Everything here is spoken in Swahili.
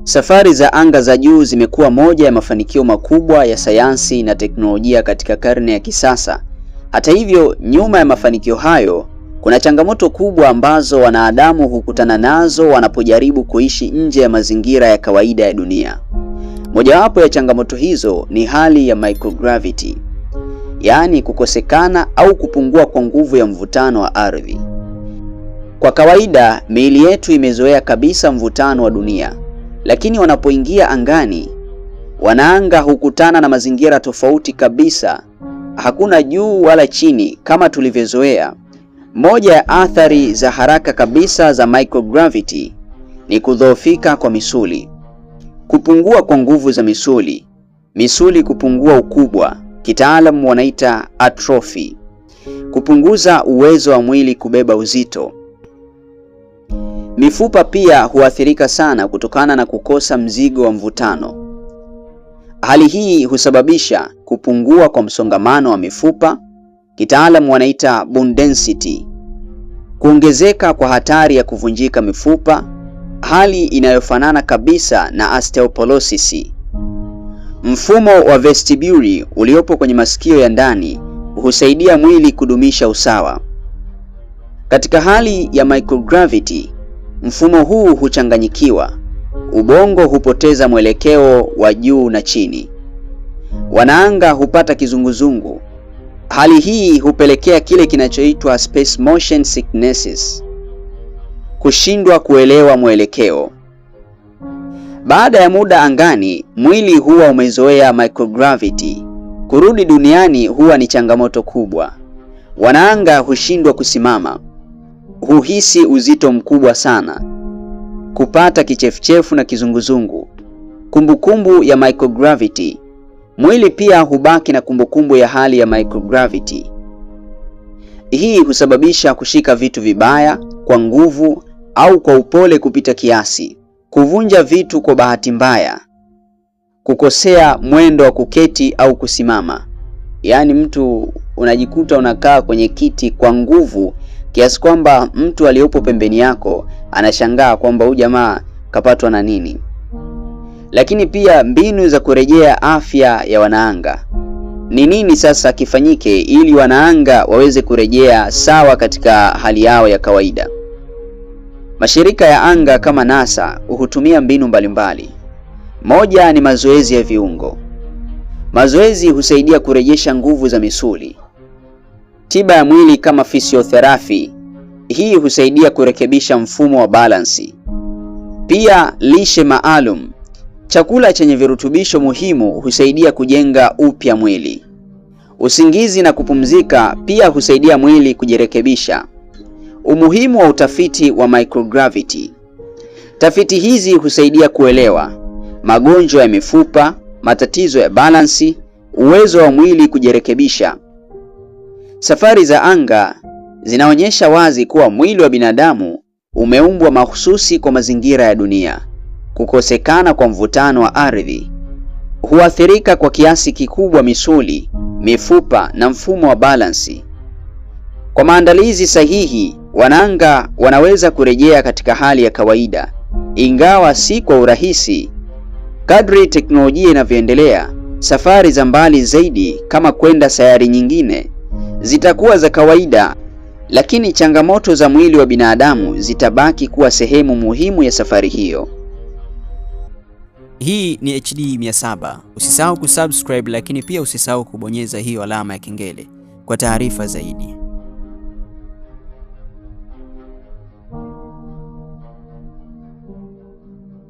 Safari za anga za juu zimekuwa moja ya mafanikio makubwa ya sayansi na teknolojia katika karne ya kisasa. Hata hivyo, nyuma ya mafanikio hayo kuna changamoto kubwa ambazo wanadamu hukutana nazo wanapojaribu kuishi nje ya mazingira ya kawaida ya dunia. Mojawapo ya changamoto hizo ni hali ya microgravity, yaani kukosekana au kupungua kwa nguvu ya mvutano wa ardhi. Kwa kawaida, miili yetu imezoea kabisa mvutano wa dunia, lakini wanapoingia angani, wanaanga hukutana na mazingira tofauti kabisa. Hakuna juu wala chini kama tulivyozoea. Moja ya athari za haraka kabisa za microgravity ni kudhoofika kwa misuli. Kupungua kwa nguvu za misuli kupungua ukubwa, kitaalamu wanaita atrophy. Kupunguza uwezo wa mwili kubeba uzito. Mifupa pia huathirika sana kutokana na kukosa mzigo wa mvutano. Hali hii husababisha kupungua kwa msongamano wa mifupa, kitaalamu wanaita bone density. Kuongezeka kwa hatari ya kuvunjika mifupa, hali inayofanana kabisa na osteoporosis. Mfumo wa vestibuli uliopo kwenye masikio ya ndani husaidia mwili kudumisha usawa. Katika hali ya microgravity, mfumo huu huchanganyikiwa. Ubongo hupoteza mwelekeo wa juu na chini. Wanaanga hupata kizunguzungu. Hali hii hupelekea kile kinachoitwa space motion sicknesses, kushindwa kuelewa mwelekeo. Baada ya muda angani, mwili huwa umezoea microgravity. Kurudi duniani huwa ni changamoto kubwa. Wanaanga hushindwa kusimama, huhisi uzito mkubwa sana, kupata kichefuchefu na kizunguzungu. Kumbukumbu ya microgravity. Mwili pia hubaki na kumbukumbu ya hali ya microgravity. Hii husababisha kushika vitu vibaya, kwa nguvu au kwa upole kupita kiasi, kuvunja vitu kwa bahati mbaya, kukosea mwendo wa kuketi au kusimama. Yaani mtu unajikuta unakaa kwenye kiti kwa nguvu kiasi kwamba mtu aliyopo pembeni yako anashangaa kwamba huyu jamaa kapatwa na nini. Lakini pia mbinu za kurejea afya ya wanaanga. Ni nini sasa kifanyike ili wanaanga waweze kurejea sawa katika hali yao ya kawaida? Mashirika ya anga kama NASA hutumia mbinu mbalimbali. Moja ni mazoezi ya viungo. Mazoezi husaidia kurejesha nguvu za misuli. Tiba ya mwili kama physiotherapy, hii husaidia kurekebisha mfumo wa balansi. Pia lishe maalum. Chakula chenye virutubisho muhimu husaidia kujenga upya mwili. Usingizi na kupumzika pia husaidia mwili kujirekebisha. Umuhimu wa utafiti wa microgravity. Tafiti hizi husaidia kuelewa magonjwa ya mifupa, matatizo ya balansi, uwezo wa mwili kujirekebisha. Safari za anga zinaonyesha wazi kuwa mwili wa binadamu umeumbwa mahususi kwa mazingira ya dunia. Kukosekana kwa mvutano wa ardhi huathirika kwa kiasi kikubwa misuli, mifupa na mfumo wa balansi. Kwa maandalizi sahihi, wanaanga wanaweza kurejea katika hali ya kawaida, ingawa si kwa urahisi. Kadri teknolojia inavyoendelea, safari za mbali zaidi kama kwenda sayari nyingine zitakuwa za kawaida, lakini changamoto za mwili wa binadamu zitabaki kuwa sehemu muhimu ya safari hiyo. Hii ni HD 700. Usisahau kusubscribe, lakini pia usisahau kubonyeza hiyo alama ya kengele kwa taarifa zaidi.